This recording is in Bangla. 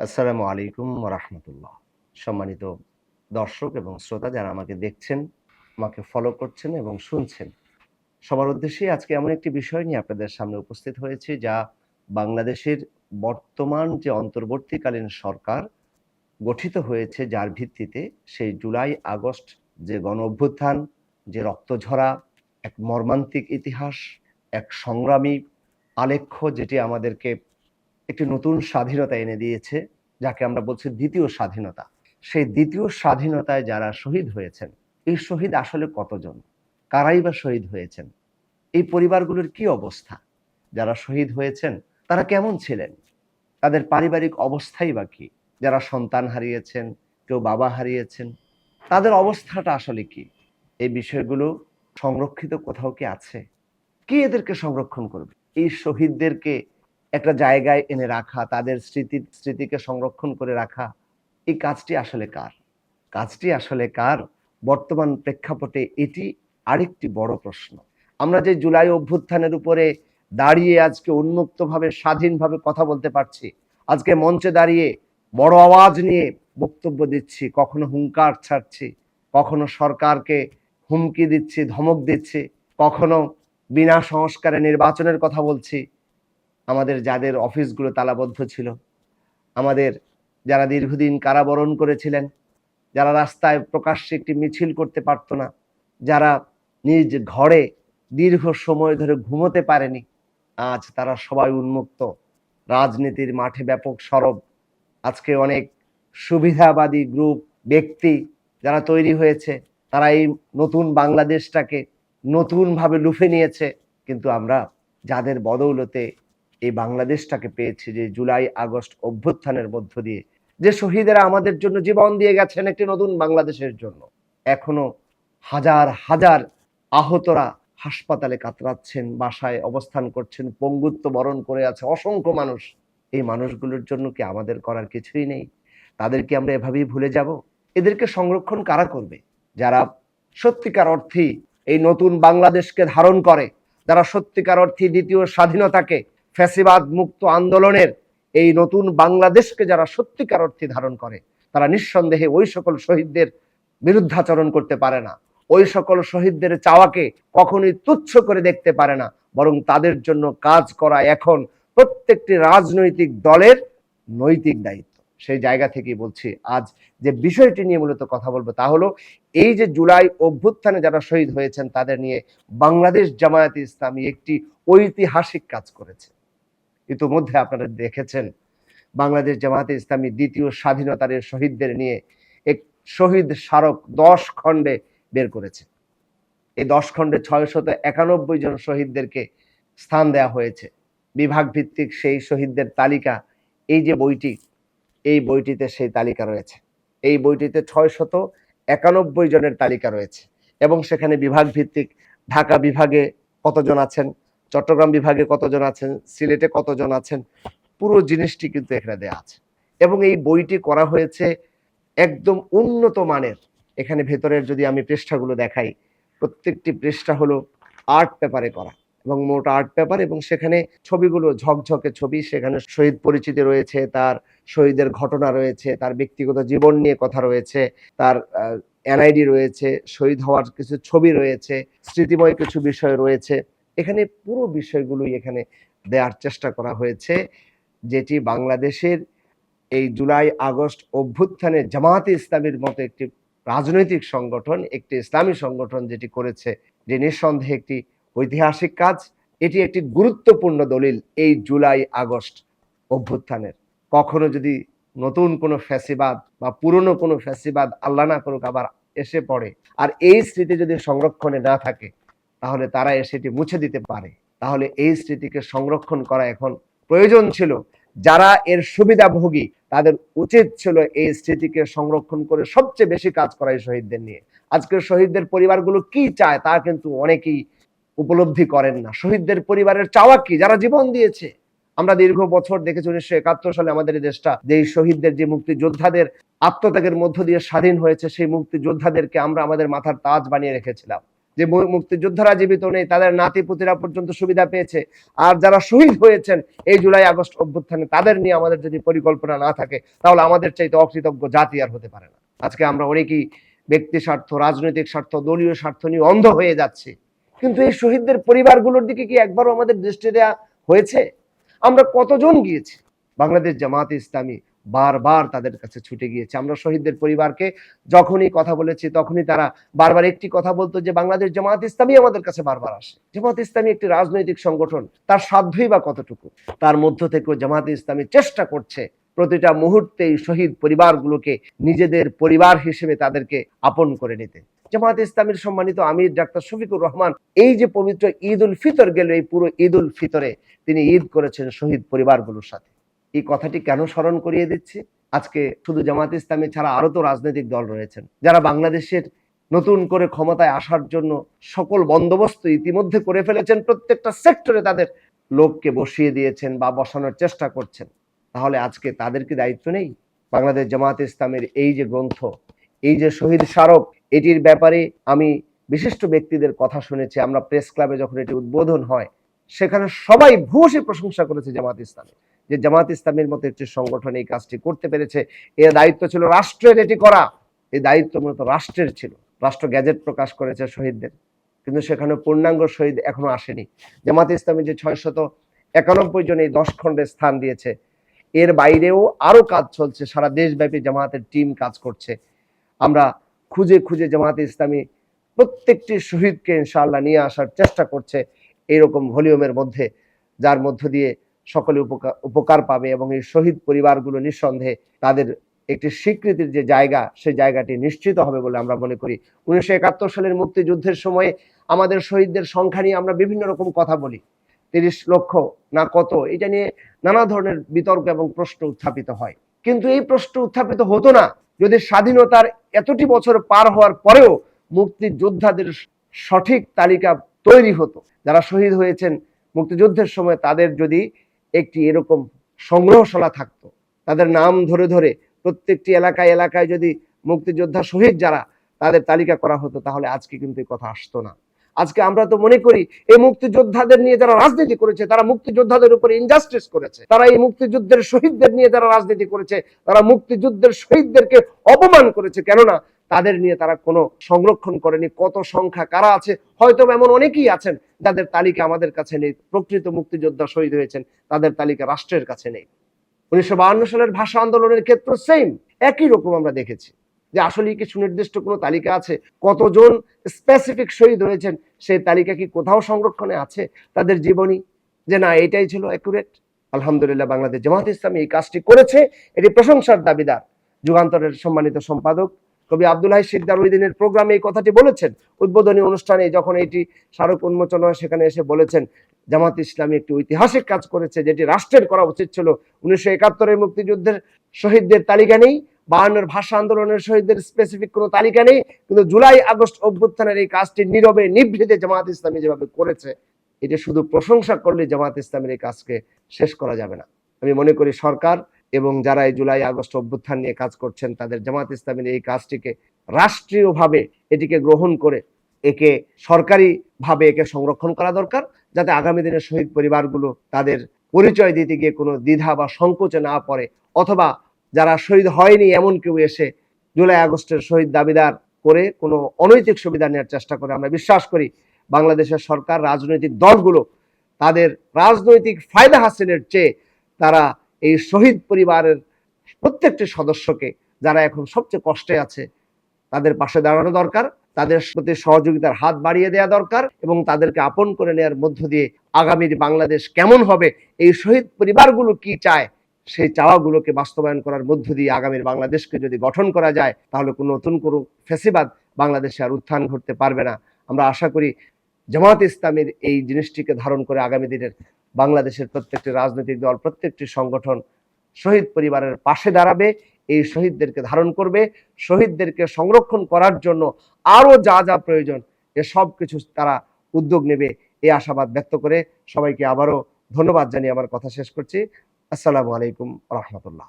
আসসালামু আলাইকুম ওয়া রাহমাতুল্লাহ। সম্মানিত দর্শক এবং শ্রোতা যারা আমাকে দেখছেন, আমাকে ফলো করছেন এবং শুনছেন। সবার উদ্দেশ্যেই আজকে এমন একটি বিষয় নিয়ে আপনাদের সামনে উপস্থিত হয়েছি যা বাংলাদেশের বর্তমান যে অন্তর্বর্তীকালীন সরকার গঠিত হয়েছে যার ভিত্তিতে সেই জুলাই আগস্ট যে গণঅভ্যুত্থান, যে রক্তঝরা এক মর্মান্তিক ইতিহাস, এক সংগ্রামী আলেখ্য যেটি আমাদেরকে একটি নতুন স্বাধীনতা এনে দিয়েছে, যাকে আমরা বলছি দ্বিতীয় স্বাধীনতা। সেই দ্বিতীয় স্বাধীনতায় যারা শহীদ হয়েছেন, এই শহীদ আসলে কতজন? কারাই বা শহীদ হয়েছেন? এই পরিবারগুলোর কি অবস্থা? যারা শহীদ হয়েছেন তারা কেমন ছিলেন? তাদের পারিবারিক অবস্থাই বা কি? যারা সন্তান হারিয়েছেন, কেউ বাবা হারিয়েছেন, তাদের অবস্থাটা আসলে কি? এই বিষয়গুলো সংরক্ষিত কোথাও কি আছে? কে এদেরকে সংরক্ষণ করবে? এই শহীদদেরকে একটা জায়গায় এনে রাখা, তাদের স্মৃতিকে সংরক্ষণ করে রাখা, এই কাজটি আসলে কার? কাজটি আসলে কার? বর্তমান প্রেক্ষাপটে এটি আরেকটি বড় প্রশ্ন। আমরা যে জুলাই অভ্যুত্থানের উপরে দাঁড়িয়ে আজকে উন্মুক্তভাবে স্বাধীনভাবে কথা বলতে পারছি, আজকে মঞ্চে দাঁড়িয়ে বড় আওয়াজ নিয়ে বক্তব্য দিচ্ছি, কখনো হুঙ্কার ছাড়ছি, কখনো সরকারকে হুমকি দিচ্ছি, ধমক দিচ্ছি, কখনো বিনা সংস্কারে নির্বাচনের কথা বলছি। আমাদের যাদের অফিসগুলো তালাবদ্ধ ছিল, আমাদের যারা দীর্ঘদিন কারাবরণ করেছিলেন, যারা রাস্তায় প্রকাশ্যে একটি মিছিল করতে পারত না, যারা নিজ ঘরে দীর্ঘ সময় ধরে ঘুমোতে পারেনি, আজ তারা সবাই উন্মুক্ত। রাজনীতির মাঠে ব্যাপক সরব। আজকে অনেক সুবিধাবাদী গ্রুপ, ব্যক্তি যারা তৈরি হয়েছে, তারা এই নতুন বাংলাদেশটাকে নতুনভাবে লুফে নিয়েছে। কিন্তু আমরা যাদের বদৌলতে এই বাংলাদেশটাকে পেয়েছি, যে জুলাই আগস্ট অভ্যুত্থানের মধ্য দিয়ে যে শহীদেরা আমাদের জন্য জীবন দিয়ে গেছেন একটি নতুন বাংলাদেশের জন্য, এখনো হাজার হাজার আহতরা হাসপাতালে কাতরাচ্ছেন, বাসায় অবস্থান করছেন, পঙ্গুত্ব বরণ করে আছে অসংখ্য মানুষ। এই মানুষগুলোর জন্য কি আমাদের করার কিছুই নেই? তাদেরকে আমরা এভাবেই ভুলে যাব? এদেরকে সংরক্ষণ কারা করবে? যারা সত্যিকার অর্থেই এই নতুন বাংলাদেশকে ধারণ করে, যারা সত্যিকার অর্থে দ্বিতীয় স্বাধীনতাকে, ফ্যাসিবাদ মুক্ত আন্দোলনের এই নতুন বাংলাদেশকে যারা সত্যিকার অর্থে ধারণ করে, তারা নিঃসন্দেহে ওই সকল শহীদদের বিরুদ্ধাচরণ করতে পারে না, ওই সকল শহীদদের চাওয়াকে কখনোই তুচ্ছ করে দেখতে পারে না। বরং তাদের জন্য কাজ করা এখন প্রত্যেকটি রাজনৈতিক দলের নৈতিক দায়িত্ব। সেই জায়গা থেকেই বলছি, আজ যে বিষয়টি নিয়ে মূলত কথা বলবো তা হলো এই যে জুলাই অভ্যুত্থানে যারা শহীদ হয়েছেন তাদের নিয়ে বাংলাদেশ জামায়াতে ইসলামী একটি ঐতিহাসিক কাজ করেছে। ইতিমধ্যে আপনারা দেখেছেন, বাংলাদেশ জামায়াতে ইসলামী দ্বিতীয় স্বাধীনতার শহীদদের নিয়ে এক শহীদ স্মারক 10 খণ্ডে বের করেছে। এই 10 খণ্ডে 691 জন শহীদদেরকে স্থান দেওয়া হয়েছে। বিভাগ ভিত্তিক সেই শহীদদের তালিকা, এই যে বইটি, এই বইটিতে সেই তালিকা রয়েছে। এই বইটিতে 691 জনের তালিকা রয়েছে এবং সেখানে বিভাগ ভিত্তিক ঢাকা বিভাগে কতজন আছেন, চট্টগ্রাম বিভাগে কতজন আছেন, সিলেটে কতজন আছেন, পুরো জিনিসটি কিন্তু এখানে দেয়া আছে। এবং এই বইটি করা হয়েছে একদম উন্নত মানের। এখানে ভেতরের যদি আমি পৃষ্ঠাগুলো দেখাই, প্রত্যেকটি পৃষ্ঠা হলো আর্ট পেপারে করা এবং মোট আর্ট পেপার, এবং সেখানে ছবিগুলো ঝকঝকে ছবি। সেখানে শহীদ পরিচিতি রয়েছে, তার শহীদের ঘটনা রয়েছে, তার ব্যক্তিগত জীবন নিয়ে কথা রয়েছে, তার এনআইডি রয়েছে, শহীদ হওয়ার কিছু ছবি রয়েছে, স্মৃতিময় কিছু বিষয় রয়েছে। এখানে পুরো বিষয়গুলোই এখানে দেওয়ার চেষ্টা করা হয়েছে, যেটি বাংলাদেশের এই জুলাই আগস্ট অভ্যুত্থানে জামায়াতে ইসলামীর মতো একটি রাজনৈতিক সংগঠন, একটি ইসলামী সংগঠন যেটি করেছে, যে নিঃসন্দেহে একটি ঐতিহাসিক কাজ। এটি একটি গুরুত্বপূর্ণ দলিল এই জুলাই আগস্ট অভ্যুত্থানের। কখনো যদি নতুন কোনো ফ্যাসিবাদ বা পুরনো কোনো ফ্যাসিবাদ আল্লাহ না করুক আবার এসে পড়ে, আর এই স্মৃতি যদি সংরক্ষণে না থাকে, তাহলে তারা সেটি মুছে দিতে পারে। তাহলে এই স্মৃতিকে সংরক্ষণ করা এখন প্রয়োজন ছিল। যারা এর সুবিধাভোগী তাদের উচিত ছিল এই স্মৃতিকে সংরক্ষণ করে সবচেয়ে বেশি কাজ করা এই শহীদদের নিয়ে। আজকের শহীদদের পরিবারগুলো কি চায় তা কিন্তু অনেকেই উপলব্ধি করেন না। শহীদদের পরিবারের চাওয়া কি? যারা জীবন দিয়েছে। আমরা দীর্ঘ বছর দেখেছি 1971 সালে আমাদের এই দেশটা, যে শহীদদের, যে মুক্তিযোদ্ধাদের আত্মত্যাগের মধ্য দিয়ে স্বাধীন হয়েছে, সেই মুক্তিযোদ্ধাদেরকে আমরা আমাদের মাথার তাজ বানিয়ে রেখেছিলাম। যে মুক্তিযোদ্ধারা জীবিত নেই তাদের নাতিপুতিরা পর্যন্ত সুবিধা পেয়েছে, আর যারা শহীদ হয়েছেন এই জুলাই আগস্ট অভ্যুত্থানে তাদের নিয়ে আমাদের যদি পরিকল্পনা না থাকে তাহলে আমাদের চাইতে অকৃতজ্ঞ জাতি আর হতে পারে না। আজকে আমরা অনেকেই ব্যক্তি স্বার্থ, রাজনৈতিক স্বার্থ, দলীয় স্বার্থ নিয়ে অন্ধ হয়ে যাচ্ছে, কিন্তু এই শহীদদের পরিবারগুলোর দিকে কি একবারও আমাদের দৃষ্টি দেওয়া হয়েছে? আমরা কতজন গিয়েছি, বাংলাদেশ জামায়াতে ইসলামী বারবার তাদের কাছে ছুটে গিয়েছে। আমরা শহীদদের পরিবারকে যখনই কথা বলেছি তখনই তারা বারবার একটি কথা বলতো যে বাংলাদেশ জামায়াত ইসলামী আমাদের কাছে বারবার আসে। জামায়াত ইসলামী একটি রাজনৈতিক সংগঠন, তার সাধ্যই বা কতটুকু, তার মধ্য থেকেও জামায়াত ইসলামী চেষ্টা করছে প্রতিটা মুহূর্তেই শহীদ পরিবারগুলোকে নিজেদের পরিবার হিসেবে তাদেরকে আপন করে নিতে। জামায়াত ইসলামীর সম্মানিত আমির ডাক্তার শফিকুর রহমান এই যে পবিত্র ঈদ উল ফিতর গেল, এই পুরো ঈদ উল ফিতরে তিনি ঈদ করেছেন শহীদ পরিবারগুলোর সাথে। এই কথাটি কেন স্মরণ করিয়ে দিচ্ছি? আজকে শুধু জামায়াত ইসলামী ছাড়া আরো তো রাজনৈতিক দল রয়েছেন যারা বাংলাদেশের নতুন করে ক্ষমতায় আসার জন্য সকল বন্দোবস্ত ইতিমধ্যে করে ফেলেছেন, প্রত্যেকটা সেক্টরে তাদের লোককে বসিয়ে দিয়েছেন বা বসানোর চেষ্টা করছেন। তাহলে আজকে তাদের কি দায়িত্ব নেই? বাংলাদেশ জামায়াত ইসলামের এই যে গ্রন্থ, এই যে শহীদ স্মারক, এটির ব্যাপারে আমি বিশিষ্ট ব্যক্তিদের কথা শুনেছি। আমরা প্রেস ক্লাবে যখন এটি উদ্বোধন হয় সেখানে সবাই ভূয়সী প্রশংসা করেছে জামায়াত ইসলামী, যে জামায়াত ইসলামীর মতো একটি সংগঠন এই কাজটি করতে পেরেছে। এর দায়িত্ব ছিল রাষ্ট্রের এটি করা, এই দায়িত্ব মূলত রাষ্ট্রের ছিল। রাষ্ট্র গ্যাজেট প্রকাশ করেছে শহীদদের, কিন্তু সেখানে পূর্ণাঙ্গ শহীদ এখনো আসেনি। জামায়াত ইসলামী যে 691 জন এই 10 খণ্ডে স্থান দিয়েছে, এর বাইরেও আরো কাজ চলছে, সারা দেশব্যাপী জামায়াতের টিম কাজ করছে। আমরা খুঁজে খুঁজে জামায়াতে ইসলামী প্রত্যেকটি শহীদকে ইনশাআল্লাহ নিয়ে আসার চেষ্টা করছে এইরকম ভলিউমের মধ্যে, যার মধ্য দিয়ে সকলে উপকার পাবে এবং এই শহীদ পরিবারগুলো নিঃসন্দেহে তাদের একটি স্বীকৃতির যে জায়গা, সেই জায়গাটি নিশ্চিত হবে বলে আমরা মনে করি। 1971 সালের মুক্তিযুদ্ধের সময় আমাদের শহীদদের সংখ্যা নিয়ে আমরা বিভিন্ন রকম কথা বলি, 30 লক্ষ না কত, এটা নিয়ে নানা ধরনের বিতর্ক এবং প্রশ্ন উত্থাপিত হয়। কিন্তু এই প্রশ্ন উত্থাপিত হতো না যদি স্বাধীনতার এতটি বছর পার হওয়ার পরেও মুক্তিযোদ্ধাদের সঠিক তালিকা তৈরি হতো। যারা শহীদ হয়েছেন মুক্তিযুদ্ধের সময় তাদের যদি একটি এরকম সংগ্রহশালা থাকতো, তাদের নাম ধরে ধরে প্রত্যেকটি এলাকায় এলাকায় যদি মুক্তিযোদ্ধা শহীদ যারা তাদের তালিকা করা হতো, তাহলে আজকে কিন্তু এই কথা আসতো না। আজকে আমরা তো মনে করি এই মুক্তিযোদ্ধাদের নিয়ে যারা রাজনীতি করেছে তারা মুক্তিযোদ্ধাদের উপরে ইনজাস্টিস করেছে, তারা এই মুক্তিযুদ্ধের শহীদদের নিয়ে যারা রাজনীতি করেছে তারা মুক্তিযুদ্ধের শহীদদেরকে অপমান করেছে। কেননা তাদের নিয়ে তারা কোনো সংরক্ষণ করেনি, কত সংখ্যা কারা আছে, হয়তো এমন অনেকেই আছেন যাদের তালিকা আমাদের কাছে নেই। প্রকৃত মুক্তিযোদ্ধা শহীদ হয়েছেন তাদের তালিকা রাষ্ট্রের কাছে নেই। 1952 সালের ভাষা আন্দোলনের ক্ষেত্রে সেম একই রকম আমরা দেখেছি যে আসলে কি সুনির্দিষ্ট কোনো তালিকা আছে, কতজন স্পেসিফিক শহীদ হয়েছেন সেই তালিকা কি কোথাও সংরক্ষণে আছে তাদের জীবনী, যে না এটাই ছিল অ্যাকুরেট? আলহামদুলিল্লাহ বাংলাদেশ জামায়াত ইসলামী এই কাজটি করেছে, এটি প্রশংসার দাবিদার। যুগান্তরের সম্মানিত সম্পাদক কবি আব্দুল হাই শিকদার ওই দিনের প্রোগ্রামে এই কথাটি বলেছেন, উদ্বোধনী অনুষ্ঠানে যখন এটি স্মারক উন্মোচন হয় সেখানে এসে বলেছেন জামাত ইসলামী একটি ঐতিহাসিক কাজ করেছে যেটি রাষ্ট্রের করা উচিত ছিল। 1971 মুক্তিযুদ্ধের শহীদদের তালিকা নেই, 52 ভাষা আন্দোলনের শহীদদের স্পেসিফিক কোনো তালিকা নেই, কিন্তু জুলাই আগস্ট অভ্যুত্থানের এই কাজটি নীরবে নিভৃতে জামাত ইসলামী যেভাবে করেছে, এটা শুধু প্রশংসা করলে জামাত ইসলামের এই কাজকে শেষ করা যাবে না। আমি মনে করি সরকার এবং যারা এই জুলাই আগস্ট অভ্যুত্থান নিয়ে কাজ করছেন তাদের জামাত ইসলামের এই কাজটিকে রাষ্ট্রীয়ভাবে এটিকে গ্রহণ করে একে সরকারি ভাবে একে সংরক্ষণ করা দরকার, যাতে আগামী দিনে শহীদ পরিবারগুলো তাদের পরিচয় দিতে গিয়ে কোনো দ্বিধা বা সংকোচে না পড়ে, অথবা যারা শহীদ হয়নি এমন কেউ এসে জুলাই আগস্টের শহীদ দাবিদার করে কোনো অনৈতিক সুবিধা নেওয়ার চেষ্টা করে। আমরা বিশ্বাস করি বাংলাদেশের সরকার, রাজনৈতিক দলগুলো তাদের রাজনৈতিক ফায়দা হাসিলের চেয়ে তারা এই শহীদ পরিবারের প্রত্যেকটি সদস্যকে যারা এখন সবচেয়ে কষ্টে আছে তাদের পাশে দাঁড়ানো দরকার, তাদের প্রতি সহযোগিতার হাত বাড়িয়ে দেওয়া দরকার এবং তাদেরকে আপন করে নেওয়ার মধ্য দিয়ে আগামীর বাংলাদেশ কেমন হবে, এই শহীদ পরিবারগুলো কি চায় সেই চাওয়াগুলোকে বাস্তবায়ন করার মধ্য দিয়ে আগামীর বাংলাদেশকে যদি গঠন করা যায় তাহলে কোনো নতুন কোনো ফ্যাসিবাদ বাংলাদেশে আর উত্থান ঘটতে পারবে না। আমরা আশা করি জামায়াত ইসলামীর এই জিনিসটিকে ধারণ করে আগামী দিনের বাংলাদেশের প্রত্যেকটি রাজনৈতিক দল, প্রত্যেকটি সংগঠন শহীদ পরিবারের পাশে দাঁড়াবে, এই শহীদদেরকে ধারণ করবে, শহীদদেরকে সংরক্ষণ করার জন্য আরো যা যা প্রয়োজন এসব কিছু তারা উদ্যোগ নেবে, এই আশাবাদ ব্যক্ত করে সবাইকে আবারও ধন্যবাদ জানিয়ে আমার কথা শেষ করছি। আসসালামু আলাইকুম রহমতুল্লাহ।